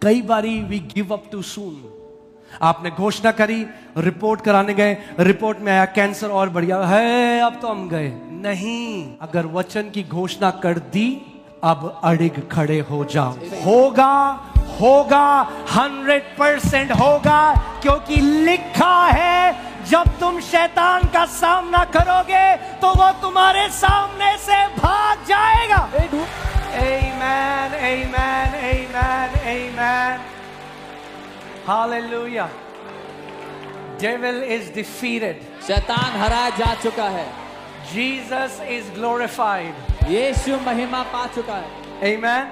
कई बारी we give up too soon. आपने घोषणा करी, रिपोर्ट कराने गए, रिपोर्ट में आया कैंसर और बढ़िया है, अब तो हम गए। नहीं, अगर वचन की घोषणा कर दी, अब अड़िग खड़े हो जाओ। होगा होगा, 100% होगा, क्योंकि लिखा है जब तुम शैतान का सामना करोगे तो वो तुम्हारे सामने से भाग जाएगा। Amen, amen, amen, amen. Hallelujah. Devil is defeated. शैतान हराया जा चुका है। Jesus is glorified. यीशु महिमा पा चुका है। Amen.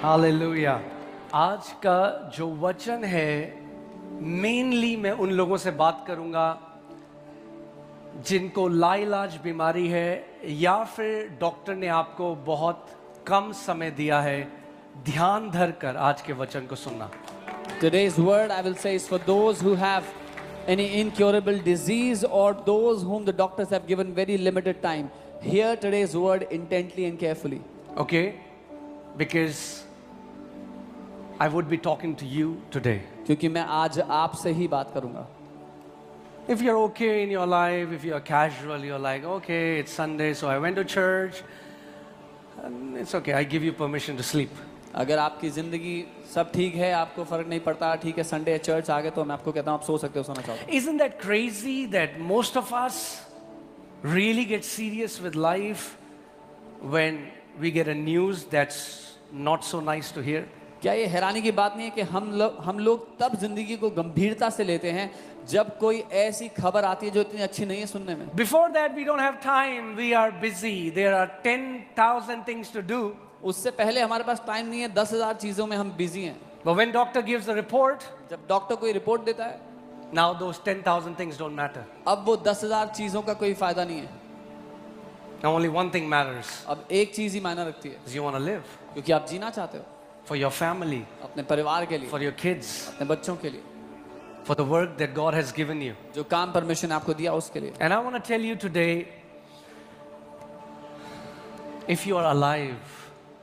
Hallelujah. आज का जो वचन है, मेनली मैं उन लोगों से बात करूंगा जिनको लाइलाज बीमारी है, या फिर डॉक्टर ने आपको बहुत कम समय दिया है। ध्यान धर कर आज के वचन को सुनना। Today's word I will say is for those who have any incurable disease or those whom the doctors have given very limited time. Hear today's word intently and carefully. Okay? Because I would be talking to you today. क्योंकि मैं आज आपसे ही बात करूंगा। If you're okay in your life, if you're casual, you're like, okay, it's Sunday, so I went to church. And it's okay, I give you permission to sleep. अगर आपकी जिंदगी सब ठीक है, आपको फर्क नहीं पड़ता, ठीक है संडे है चर्च आ गए, तो मैं आपको कहता हूँ आप सो सकते हो, सोना चाहते हो। Isn't that crazy that most of us really get serious with life when we get a news that's not so nice to hear? क्या ये हैरानी की बात नहीं है कि हम लोग तब जिंदगी को गंभीरता से लेते हैं जब कोई ऐसी खबर आती है जो इतनी अच्छी नहीं है सुनने में। Before that we don't have time, we are busy, there are 10,000 things to do. उससे पहले हमारे पास टाइम नहीं है, 10,000 चीजों में हम बिजी हैं। But when doctor gives a report, जब डॉक्टर कोई रिपोर्ट देता है, now those 10,000 things don't matter. अब वो 10,000 चीजों का कोई फायदा नहीं है। Now only one thing matters. अब एक चीज ही मायने रखती है, Is you want to live क्योंकि आप जीना चाहते हो, for your family, अपने परिवार के लिए, for your kids, अपने बच्चों के लिए, for the work that God has given you. जो काम परमेश्वर ने आपको दिया उसके लिए। And I want to tell you today, if you are alive,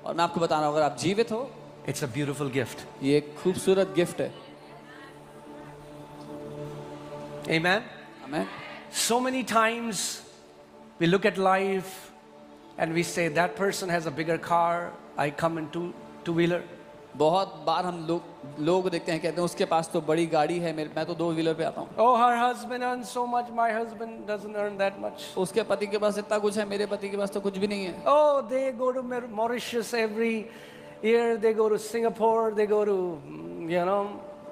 और मैं आपको बता रहा हूँ अगर आप जीवित हो, it's a beautiful gift. ये एक खूबसूरत गिफ्ट है। Amen. आमीन। So many times we look at life and we say that person has a bigger car, I come in two-wheeler. बहुत बार हम लोग देखते हैं, कहते हैं उसके पास तो बड़ी गाड़ी है, मैं तो 2 व्हीलर पे आता हूँ। Oh, her husband earns so much, my husband doesn't earn that much. उसके पति के पास इतना कुछ है, मेरे पति के पास तो कुछ भी नहीं है। Oh, they go to Mauritius every year, they go to Singapore, they go to,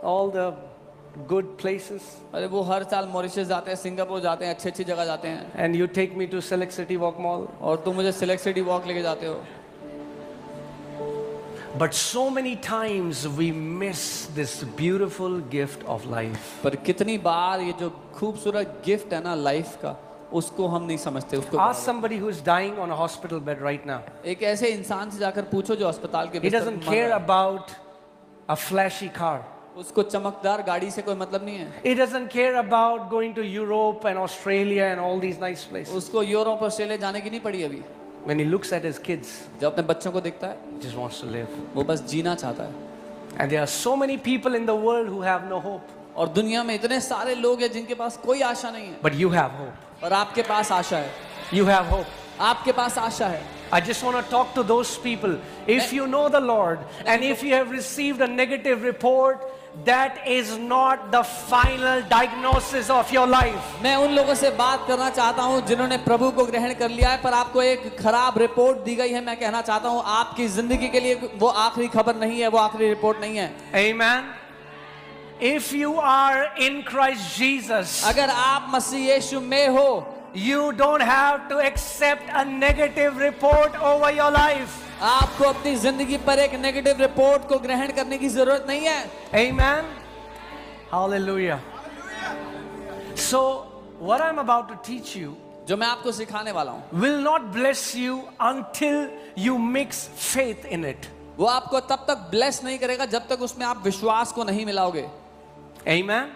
all the good places. अरे वो हर साल मॉरिशस जाते हैं, सिंगापुर जाते हैं, अच्छी जगह जाते हैं। And you take me to Select City Walk Mall. और तुम मुझे सिलेक्ट सिटी वॉक लेके जाते हो। But so many times we miss this beautiful gift of life. पर कितनी बार ये जो खूबसूरत गिफ्ट है ना लाइफ का, उसको हम नहीं समझते। उसको Ask somebody who is dying on a hospital bed right now. एक ऐसे इंसान से जाकर पूछो जो अस्पताल के He doesn't care about a flashy car. उसको चमकदार गाड़ी से कोई मतलब नहीं है। He doesn't care about going to Europe and Australia and all these nice places. उसको यूरोप ऑस्ट्रेलिया जाने की नहीं पड़ी अभी। When he looks at his kids, जब अपने बच्चों को देखता है, he just wants to live. वो बस जीना चाहता है। And there are so many people in the world who have no hope. और दुनिया में इतने सारे लोग हैं जिनके पास कोई आशा नहीं है। But you have hope. और आपके पास आशा है। You have hope. आपके पास आशा है। I just want to talk to those people. If you know the Lord and if you have received a negative report, that is not the final diagnosis of your life. मैं उन लोगों से बात करना चाहता हूं जिन्होंने प्रभु को ग्रहण कर लिया है, पर आपको एक खराब रिपोर्ट दी गई है। मैं कहना चाहता हूं आपकी जिंदगी के लिए वो आखिरी खबर नहीं है, वो आखिरी रिपोर्ट नहीं है। Amen. If you are in Christ Jesus, अगर आप मसीह यीशु में हो, you don't have to accept a negative report over your life. आपको अपनी जिंदगी पर एक नेगेटिव रिपोर्ट को ग्रहण करने की जरूरत नहीं है। Amen. Hallelujah. So what I'm about to teach you जो मैं आपको सिखाने वाला हूँ will not bless you until you mix faith in it. वो आपको तब तक ब्लेस नहीं करेगा जब तक उसमें आप विश्वास को नहीं मिलाओगे। Amen.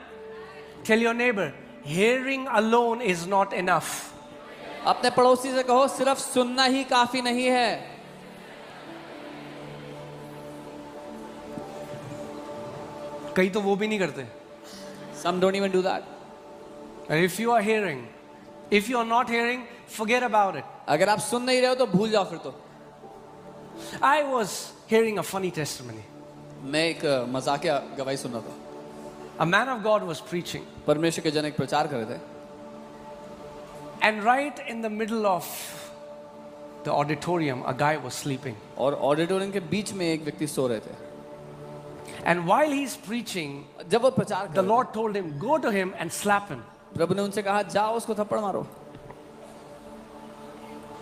Tell your neighbor, hearing alone is not enough. अपने पड़ोसी से कहो सिर्फ सुनना ही काफी नहीं है। कई तो वो भी नहीं करते. Some don't even do that. And if you are hearing, if you are not hearing, forget about it. अगर आप सुन नहीं रहे हो तो भूल जाओ फिर तो. I was hearing a funny testimony. मैं एक मजाकिया गवाही सुन रहा था. A man of God was preaching, परमेश्वर के जन एक प्रचार कर रहे थे, and right in the middle of the auditorium, a guy was sleeping. और ऑडिटोरियम के बीच में एक व्यक्ति सो रहे थे. And while he's preaching, जब वो प्रचार the कर रहे Lord told him, go to him and slap him. थे, प्रभु ने उनसे कहा जाओ उसको थप्पड़ मारो.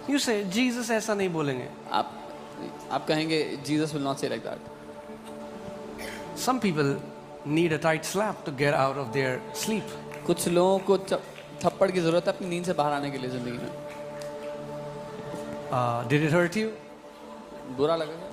You say, Jesus ऐसा नहीं बोलेंगे. आप कहेंगे Jesus will not say like that. Some people need a tight slap to get out of their sleep. कुछ लोगों को थप्पड़ की जरूरत है अपनी नींद से बाहर आने के लिए जिंदगी में. Did it hurt you? बुरा लगेगा.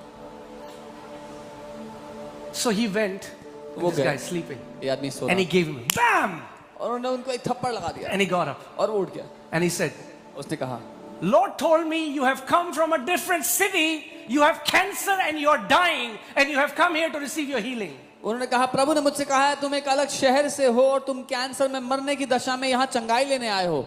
So he went, वो this गए. guy sleeping, ये आदमी सो and he रहा gave him BAM! और उन्होंने उनको एक थप्पड़ लगा दिया And he got up और वो उठ गया. and he said, उसने कहा Lord told me you have come from a different city, you have cancer and you are dying, and you have come here to receive your healing. उन्होंने कहा प्रभु ने मुझसे कहा है तुम एक अलग शहर से हो और तुम कैंसर में मरने की दशा में यहाँ चंगाई लेने आए हो.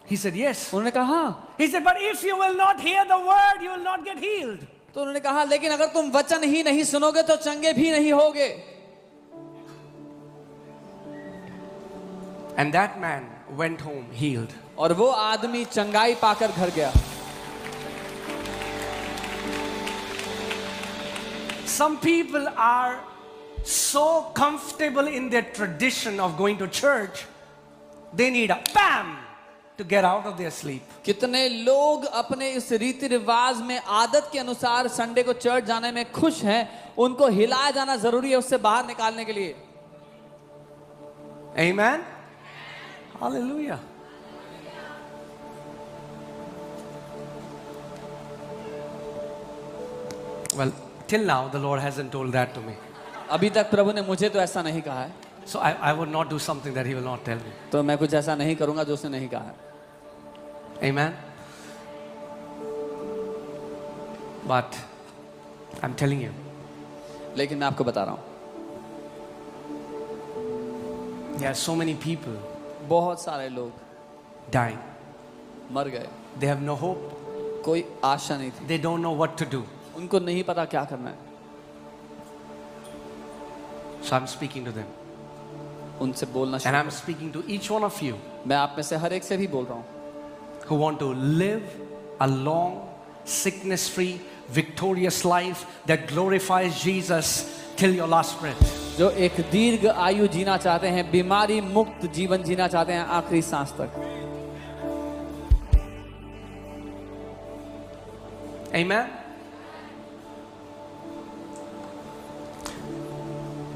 He said, yes. उन्होंने कहा हाँ. He said, but if you will not hear the word, you will not get healed. तो उन्होंने कहा लेकिन अगर तुम वचन ही नहीं सुनोगे तो चंगे भी नहीं होगे. And that man went home healed. और वो आदमी चंगाई पाकर घर गया. Some people are so comfortable in their tradition of going to church, they need a BAM to get out of their sleep. कितने लोग अपने इस रीति रिवाज में आदत के अनुसार संडे को चर्च जाने में खुश हैं, उनको हिलाया जाना जरूरी है उससे बाहर निकालने के लिए. Amen? Hallelujah. Well, till now the Lord hasn't told that to me. अभी तक प्रभु ने मुझे तो ऐसा नहीं कहा है. So I would not do something that He will not tell me. तो मैं कुछ ऐसा नहीं करूंगा जो उसने नहीं कहा है. Amen? But I'm telling you, लेकिन मैं आपको बता रहा हूं there are so many people बहुत सारे लोग dying. मर गए. They have no hope. कोई आशा नहीं थी. They don't know what to do. उनको नहीं पता क्या करना है. So I'm speaking to them. उनसे बोलना And शुरू. I'm speaking to each one of you मैं आप में से हर एक से भी बोल रहा हूं who want to live a long, sickness-free, victorious life that glorifies Jesus till your last breath. जो एक दीर्घ आयु जीना चाहते हैं, बीमारी मुक्त जीवन जीना चाहते हैं आखिरी सांस तक. Amen?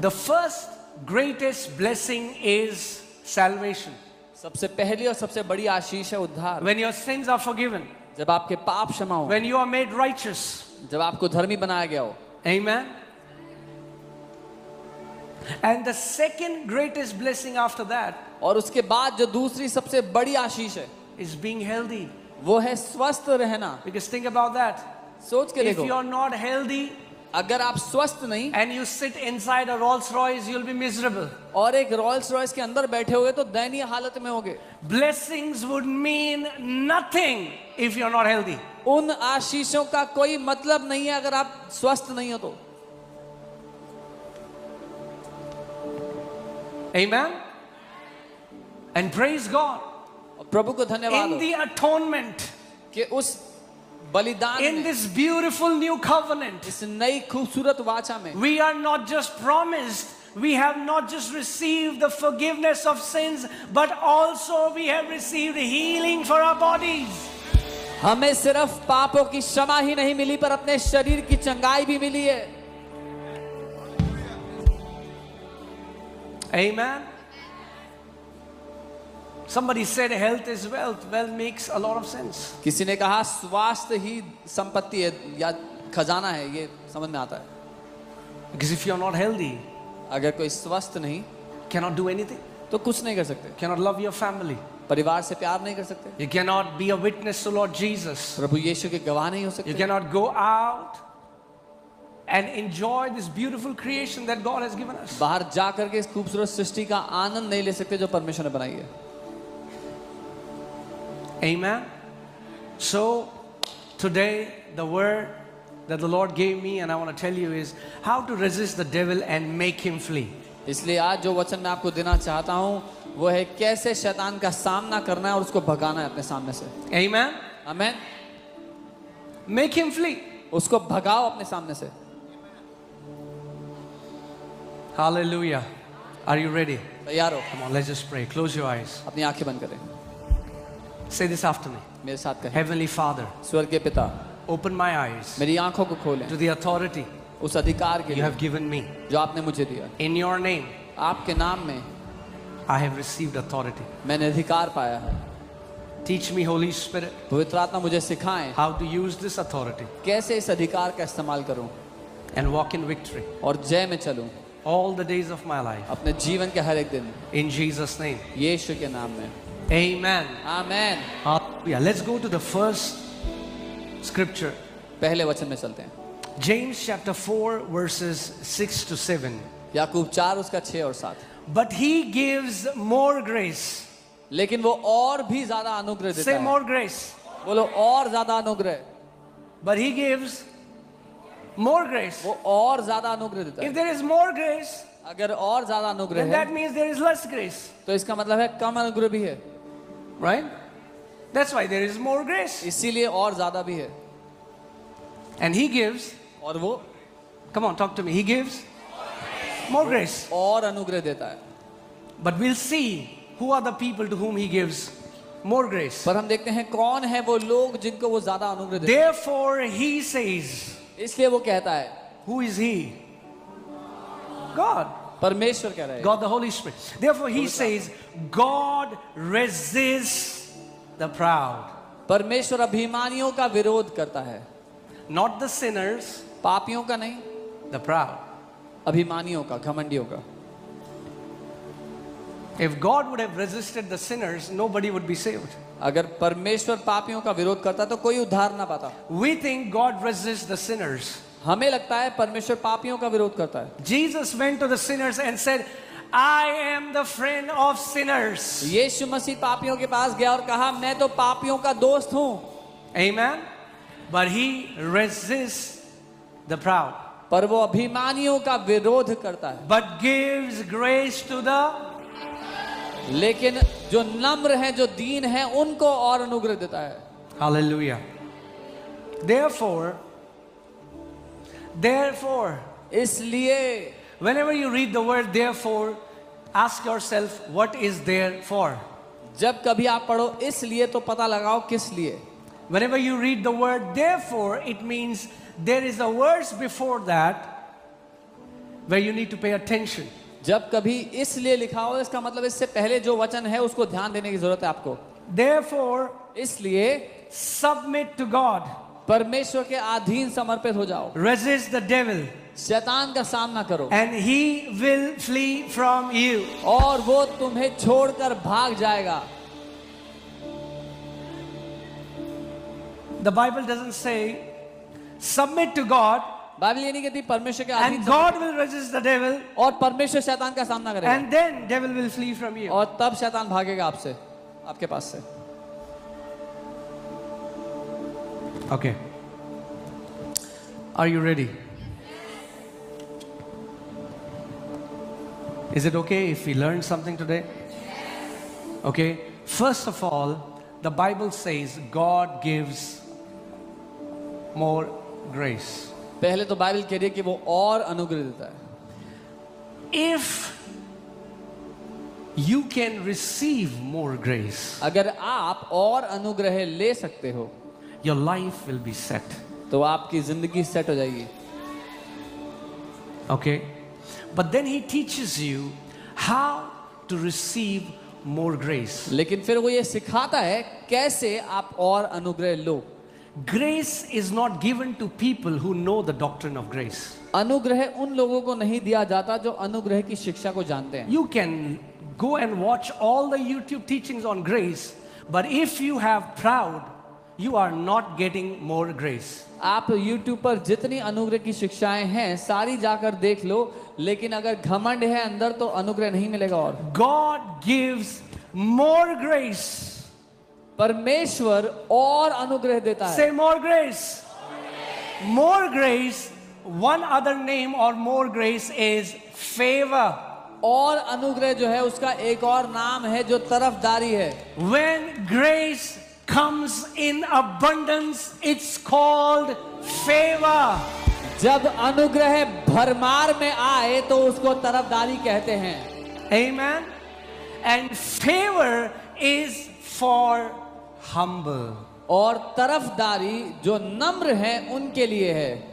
The first greatest blessing is salvation. सबसे पहली और सबसे बड़ी आशीष है उद्धार. When your sins are forgiven, जब आपके पाप क्षमा हो, when you are made righteous. जब आपको धर्मी बनाया गया हो. Amen? And the second greatest blessing after that और उसके बाद जो दूसरी सबसे बड़ी आशीष है is being healthy. वो है स्वस्थ रहना. Because think about that. सोच के If देखो, you are not healthy अगर आप स्वस्थ नहीं and you sit inside a Rolls Royce, you'll be miserable. और एक रॉयल्स रॉयस के अंदर बैठे हुए तो दयनीय हालत में होगे. Blessings would mean nothing if you're not healthy. उन आशीषों का कोई मतलब नहीं है अगर आप स्वस्थ नहीं हो तो. Amen? And praise God. प्रभु को धन्यवाद In हो the atonement, कि उस बलिदान in में, this beautiful new covenant, इस नई खूबसूरत वाचा में we are not just promised, we have not just received the forgiveness of sins, but also we have received healing for our bodies. हमें सिर्फ पापों की क्षमा ही नहीं मिली पर अपने शरीर की चंगाई भी मिली है. Amen? Somebody said health is wealth. Wealth makes a lot of sense. किसी ने कहा स्वास्थ्य ही संपत्ति है या खजाना है. ये समझ में आता है. Because if you're not healthy, अगर कोई स्वस्थ नहीं cannot do anything. तो कुछ नहीं कर सकते. Cannot love your family. परिवार से प्यार नहीं कर सकते. You cannot be a witness to Lord Jesus. प्रभु यीशु के गवाह नहीं हो You सकते. cannot go out and enjoy this beautiful creation that God has given us. बाहर जाकर के इस खूबसूरत सृष्टि का आनंद नहीं ले सकते जो परमेश्वर ने बनाई है. Amen. So today the word that the Lord gave me and I want to tell you is how to resist the devil and make him flee. इसलिए आज जो वचन मैं आपको देना चाहता हूँ वो है कैसे शैतान का सामना करना है और उसको भगाना है अपने सामने से. Amen. आमीन. Make him flee. उसको भगाओ अपने सामने से. Hallelujah. Are you ready? तैयार हो? Come on, let's just pray. Close your eyes. अपनी आंखें बंद करें. Say this after me. मेरे साथ कहें. Heavenly Father, स्वर्गीय पिता, open my eyes मेरी आंखों को खोलें to the authority उस अधिकार के you लिए have given me. जो आपने मुझे दिया. In your name, आपके नाम में I have received authority. मैंने अधिकार पाया है. Teach me, Holy Spirit, पवित्र आत्मा मुझे सिखाएं how to use this authority कैसे इस अधिकार का इस्तेमाल करूं and walk in victory और जय में चलूं all the days of my life. अपने जीवन के हर एक दिन. In Jesus' name. यीशु के नाम में. Amen. आमीन. Hallelujah. Let's go to the first scripture. पहले वचन में चलते हैं. James chapter 4 verses 6 to 7. याकूब 4 उसका 6 और 7. But he gives more grace. लेकिन वो और भी ज्यादा अनुग्रह देता Say है. more grace. बोलो और ज्यादा अनुग्रह. But he gives more grace. वो और ज्यादा अनुग्रह देता If है. there is more grace, अगर और ज्यादा अनुग्रह then है that means there is less grace. तो इसका मतलब है कम अनुग्रह भी है. Right? That's why there is more grace. इसीलिए और ज्यादा भी है. And he gives, और वो come on, talk to me. He gives more grace. और अनुग्रह देता है. But we'll see who are the people to whom he gives more grace. पर हम देखते हैं कौन है वो लोग जिनको वो ज्यादा अनुग्रह देता है. Therefore he says, इसलिए वो कहता है. who is he? God. परमेश्वर कह रहा है. God the Holy Spirit. Therefore he says, God resists the proud. परमेश्वर अभिमानियों का विरोध करता है. Not the sinners, पापियों का नहीं, the proud. अभिमानियों का, घमंडियों का. If God would have resisted the sinners, nobody would be saved. अगर परमेश्वर पापियों का विरोध करता तो कोई उद्धार ना पाता. We think God resists the sinners. हमें लगता है परमेश्वर पापियों का विरोध करता है. Jesus went to the sinners and said, I am the friend of sinners. यीशु मसीह पापियों के पास गया और कहा मैं तो पापियों का दोस्त हूं. Amen. But he resists the proud. पर वो अभिमानियों का विरोध करता है. But gives grace to the. लेकिन जो नम्र हैं, जो दीन हैं, उनको और अनुग्रह देता है. Hallelujah. Therefore, इसलिए whenever you read the word therefore, ask yourself, what is there for? जब कभी आप पढ़ो इसलिए तो पता लगाओ किस लिए. Whenever you read the word therefore, it means there is a verse before that where you need to pay attention. जब कभी इसलिए लिखा हो इसका मतलब इससे पहले जो वचन है उसको ध्यान देने की जरूरत है आपको. Therefore, इसलिए submit to God. परमेश्वर के अधीन समर्पित हो जाओ. Resist the devil. शैतान का सामना करो. And he will flee from you. और वो तुम्हें छोड़कर भाग जाएगा. The Bible doesn't say submit to God Bible ये नहीं कहती परमेश्वर के अधीन and God will resist the devil और परमेश्वर शैतान का सामना करेगा. and then devil will flee from you. और तब शैतान भागेगा आपसे, आपके पास से. Okay. Are you ready? Is it okay if we learn something today? Okay. First of all, the Bible says God gives more grace. पहले तो बाइबल कह रही है कि वो और अनुग्रह देता है. If you can receive more grace, अगर आप और अनुग्रह ले सकते हो your life will be set. तो आपकी जिंदगी सेट हो जाएगी. Okay? But then he teaches you how to receive more grace. लेकिन फिर वो ये सिखाता है कैसे आप और अनुग्रह लो. Grace is not given to people who know the doctrine of grace. अनुग्रह उन लोगों को नहीं दिया जाता जो अनुग्रह की शिक्षा को जानते हैं. You can go and watch all the YouTube teachings on grace, but if you have proud, you are not getting more grace. आप YouTube पर जितनी अनुग्रह की शिक्षाएं हैं सारी जाकर देख लो, लेकिन अगर घमंड है अंदर तो अनुग्रह नहीं मिलेगा। और God gives more grace. परमेश्वर और अनुग्रह देता है। Say more grace. More grace. One other name or more grace is favor. और अनुग्रह जो है उसका एक और नाम है जो तरफदारी है। When grace comes in abundance, it's called favor. जब अनुग्रह भरमार में आए तो उसको तरफदारी कहते हैं। Amen. And favor is for humble. और तरफदारी जो नम्र है उनके लिए है।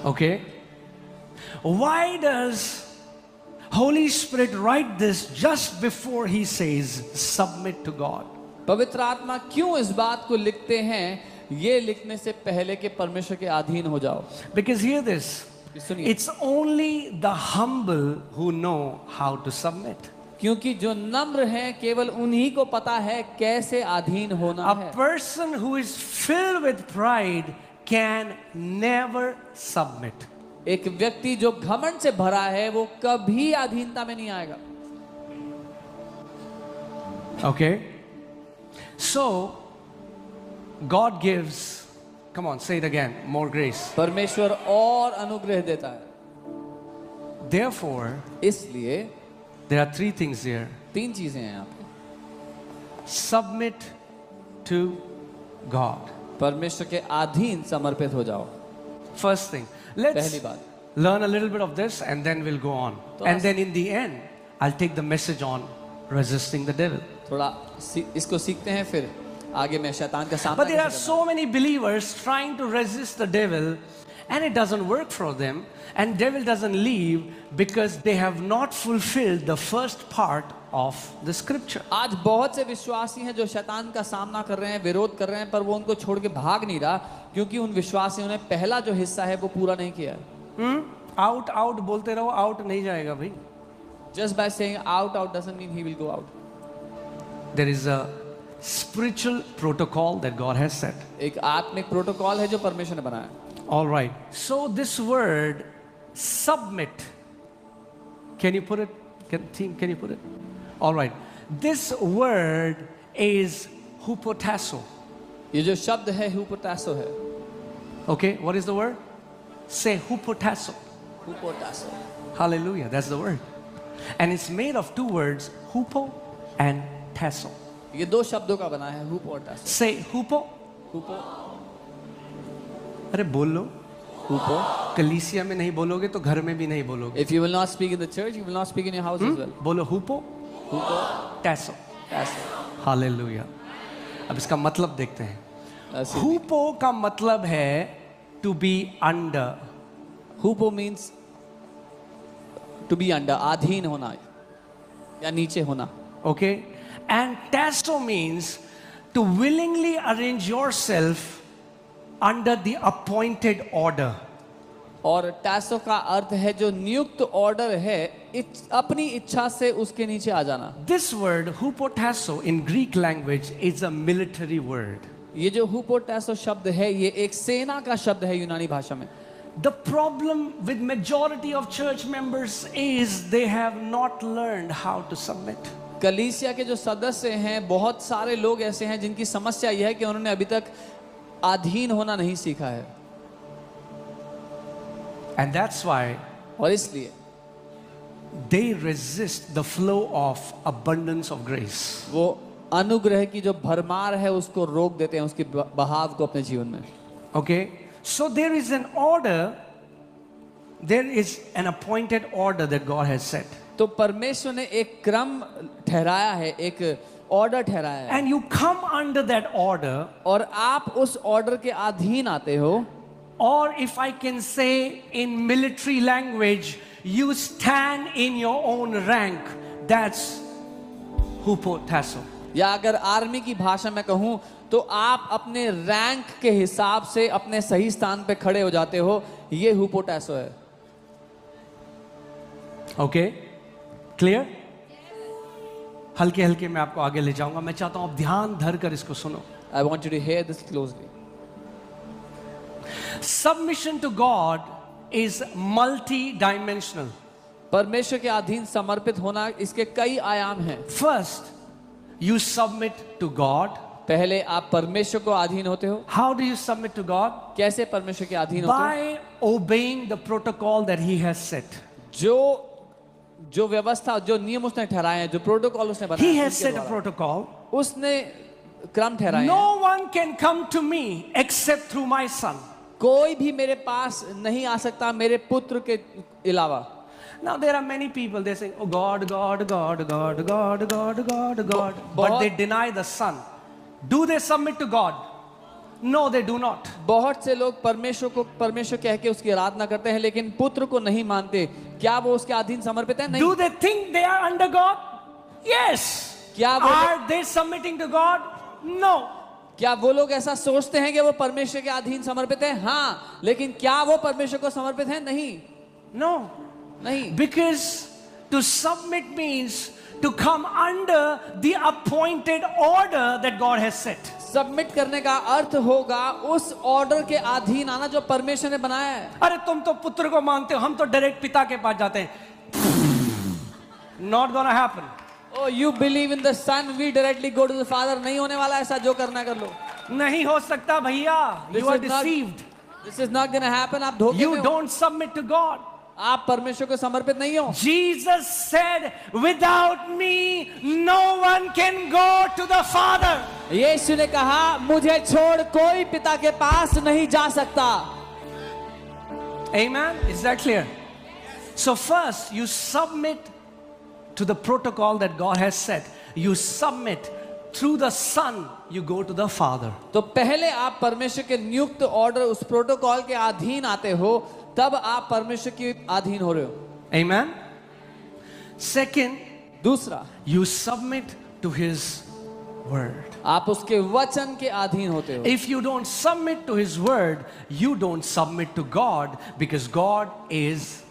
Okay? Why does Holy Spirit write this just before he says submit to God? पवित्र आत्मा क्यों इस बात को लिखते हैं, ये लिखने से पहले कि परमेश्वर के अधीन हो जाओ? Because hear this. सुनिए, It's only the humble who know how to submit. क्योंकि जो नम्र हैं केवल उन्हीं को पता है कैसे अधीन होना A है। person who is filled with pride can never submit. एक व्यक्ति जो घमंड से भरा है वो कभी अधीनता में नहीं आएगा। Okay? So, God gives, come on, say it again, more grace. परमेश्वर और अनुग्रह देता है। Therefore, इसलिए there are three things here. 3 चीजें हैं यहाँ पे। Submit to God. परमेश्वर के अधीन समर्पित हो जाओ। First thing, let's पहली बात। learn a little bit of this and then we'll go on. And then in the end, I'll take the message on resisting the devil. थोड़ा इसको सीखते हैं, फिर आगे मैं शैतान का सामना But there are कैसे so many believers trying to resist the devil and it doesn't work for them and devil doesn't leave because they have not fulfilled the first part of the scripture. करना। आज बहुत से विश्वासी हैं जो शैतान का सामना कर रहे हैं, विरोध कर रहे हैं, पर वो उनको छोड़ के भाग नहीं रहा क्योंकि उन विश्वासियों ने पहला जो हिस्सा है वो पूरा नहीं किया। Out, out बोलते रहो, out नहीं जाएगा भाई. Just by saying out doesn't mean he will go out. There is a spiritual protocol that God has set. एक आत्मिक प्रोटोकॉल है जो परमेश्वर ने बनाया। All right. So this word submit, can you put it? Can you put it? All right. This word is hupotasso. ये जो शब्द है हुपोटासो है। Okay. What is the word? Say hupotasso. हुपोटासो। Hallelujah. That's the word. And it's made of 2 words, hupo and tasso. ये 2 शब्दों का बना है, हुपोटासो। Say hupo. हुपो अरे बोल लो. हुपो। कलीसिया में नहीं बोलोगे तो घर में भी नहीं बोलोगे. If you will not speak in the church, you will not speak in your house as well. बोलो hupo, हुपो tasso. टासो। Hallelujah. अब इसका मतलब देखते हैं. ऐसे। हुपो का मतलब है to be under. हुपो means to be under, अधीन होना या नीचे होना। Okay? And tasso means to willingly arrange yourself under the appointed order. और टासो का अर्थ है जो नियुक्त ऑर्डर है, अपनी इच्छा से उसके नीचे आ जाना। This word hupotasso in Greek language is a military word. ये जो हुपोटासो शब्द है ये एक सेना का शब्द है यूनानी भाषा में। The problem with majority of church members is they have not learned how to submit. कलीसिया के जो सदस्य हैं, बहुत सारे लोग ऐसे हैं जिनकी समस्या यह है कि उन्होंने अभी तक अधीन होना नहीं सीखा है। And that's why और इसलिए they resist the flow of abundance of grace. वो अनुग्रह की जो भरमार है उसको रोक देते हैं, उसके बहाव को अपने जीवन में। Okay? So there is an order, there is an appointed order that God has set. तो परमेश्वर ने एक क्रम ठहराया है, एक ऑर्डर ठहराया है। And you come under that order, और आप उस ऑर्डर के अधीन आते हो, or if I can say in military language, you stand in your own rank. That's hupotasso. या अगर आर्मी की भाषा में कहूं तो आप अपने रैंक के हिसाब से अपने सही स्थान पे खड़े हो जाते हो, ये हुपोटासो है। Okay? Clear? हल्के हल्के मैं आपको आगे ले जाऊंगा। मैं चाहता हूं आप ध्यान धर कर इसको सुनो। I want you to hear this closely. Submission to God is multi-dimensional. परमेश्वर के अधीन समर्पित होना, इसके कई आयाम हैं। First, you submit to God. पहले आप परमेश्वर को अधीन होते हो। How do you submit to God? कैसे परमेश्वर के अधीन होते हो? By obeying the protocol that He has set. जो व्यवस्था, जो नियम उसने ठहराए हैं, जो प्रोटोकॉल उसने बनाया, He has set a protocol. उसने क्रम ठहराए हैं। No one can come to me except through my Son. कोई भी मेरे पास नहीं आ सकता मेरे पुत्र के अलावा। Now there are many people, they say, oh God, God, God, God, God, God, God, God, but they deny the Son. Do they submit to God? No, they do not. बहुत से लोग परमेश्वर को परमेश्वर कह के उसकी आराधना करते हैं, लेकिन पुत्र को नहीं मानते। क्या वो उसके अधीन समर्पित है? नहीं। Do they think they are under God? Yes. क्या वो Are they submitting to God? No. क्या वो लोग ऐसा सोचते हैं कि वो परमेश्वर के अधीन समर्पित है? हाँ, लेकिन क्या वो परमेश्वर को समर्पित है? नहीं। No. नहीं। Because to submit means to come under the appointed order that God has set. Submit करने का अर्थ होगा उस ऑर्डर के अधीन आना जो परमेश्वर ने बनाया है। अरे तुम तो पुत्र को मानते हो, हम तो डायरेक्ट पिता के पास जाते हैं। Not gonna happen. Oh, you believe in the Son, we directly go to the Father. नहीं होने वाला ऐसा, जो करना कर लो। नहीं हो सकता भैया। You are deceived. This is not gonna happen. आप धोखे में You हो। don't submit to God. आप परमेश्वर को समर्पित नहीं हो। Jesus said, without me, no one can go to the Father. यीशु ने कहा, मुझे छोड़ कोई पिता के पास नहीं जा सकता। Amen? Is that clear? So first, you submit to the protocol that God has set. You submit through the Son, you go to the Father. तो पहले आप परमेश्वर के नियुक्त ऑर्डर, उस प्रोटोकॉल के अधीन आते हो, तब आप परमेश्वर के अधीन हो रहे हो। Amen? Second, दूसरा, you submit to His Word. आप उसके वचन के अधीन होते हो। If you don't submit to His Word, you don't submit to God, because God is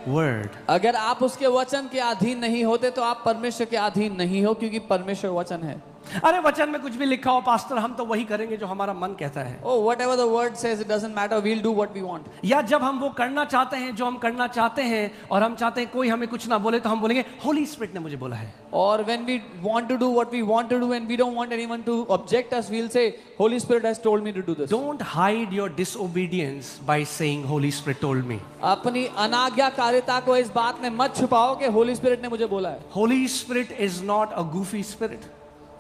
Word. अगर आप उसके वचन के अधीन नहीं होते तो आप परमेश्वर के अधीन नहीं हो, क्योंकि परमेश्वर वचन है। अरे वचन में कुछ भी लिखा हो पास्टर, हम तो वही करेंगे जो हमारा मन कहता है। Oh, whatever the word says, it doesn't matter. We'll do what we want. या जब हम वो करना चाहते हैं जो हम करना चाहते हैं, और हम चाहते हैं कोई हमें कुछ ना बोले, तो हम बोलेंगे होली स्पिरिट ने मुझे बोला है। Or when we want to do what we want to do and we don't want anyone to object us, we'll say, Holy Spirit has told me to do this. Don't hide your disobedience by saying Holy Spirit told me. अपनी अनाज्ञाकारिता को इस बात में मत छुपाओ कि Holi spirit ने मुझे बोला है। Holy Spirit is not a goofy spirit.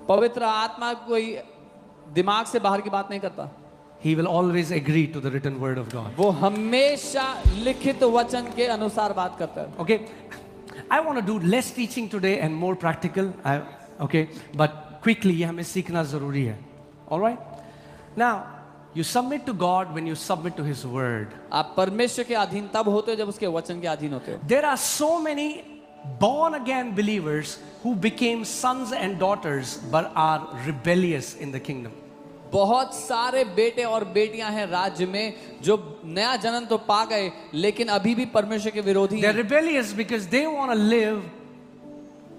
पवित्र आत्मा कोई दिमाग से बाहर की बात नहीं करता। He will always agree to the written word of God. वो हमेशा लिखित वचन के अनुसार बात करता है। Okay, I want to do less teaching today and more practical. Okay, but quickly ये हमें सीखना जरूरी है. All right? Now, you submit to God when you submit to His word. आप परमेश्वर के अधीन तब होते हो जब उसके वचन के अधीन होते हो। There are so many born again believers who became sons and daughters but are rebellious in the kingdom. बहुत सारे बेटे और बेटियां हैं राज्य में जो नया जन्म तो पा गए लेकिन अभी भी परमेश्वर के विरोधी They're हैं। rebellious because they want to live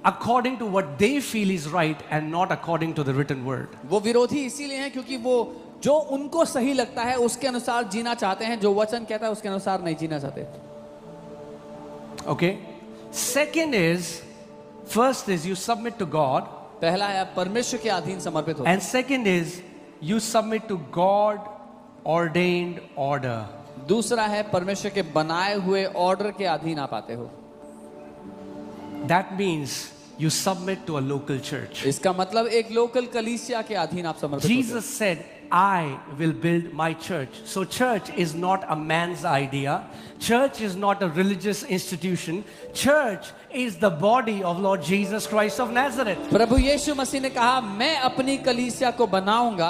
according to what they feel is right and not according to the written word. वो विरोधी इसीलिए हैं क्योंकि वो जो उनको सही लगता है उसके अनुसार जीना चाहते हैं, जो वचन कहता है उसके अनुसार नहीं जीना चाहते। Okay? Second is, first is you submit to God, पहला है आप परमेश्वर के अधीन समर्पित हो, and second is you submit to God ordained order. दूसरा है परमेश्वर के बनाए हुए ऑर्डर के अधीन आप आते हो। That means you submit to a local church. इसका मतलब एक लोकल कलीसिया के अधीन आप समर्पित होते हो। Jesus said, I will build my church. So church is not a man's idea. Church is not a religious institution. Church is the body of Lord Jesus Christ of Nazareth. प्रभु यीशु मसीह ने कहा, मैं अपनी कलीसिया को बनाऊंगा।